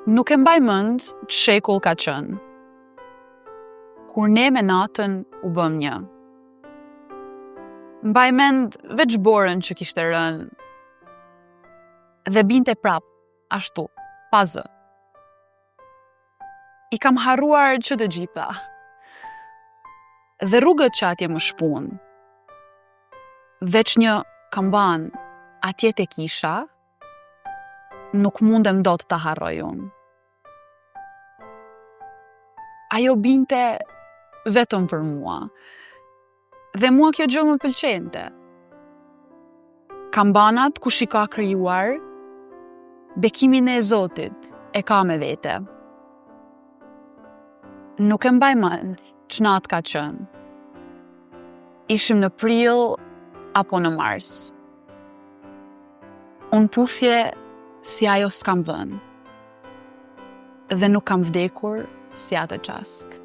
Nuk e mbaj mend që shekull ka qenë, kur ne me natën u bëm një. Mbaj mend veç borën që kishte rënë, dhe binte prap, ashtu, pa zë. I kam harruar që të gjitha, dhe rrugët që atje më shpun, veç një kamban atje te kisha, nuk mundem dot ta harroj unë. Ajo binte vetëm për mua, dhe mua kjo gjë më pëlqente. Kambanat kush i ka krijuar, bekimin e Zotit e ka me vete. Nuk e mbaj mend që natë ka qenë. Ishim në prill apo në mars. Unë pufje si ajo s'kam vënë, dhe nuk kam vdekur si atë qask.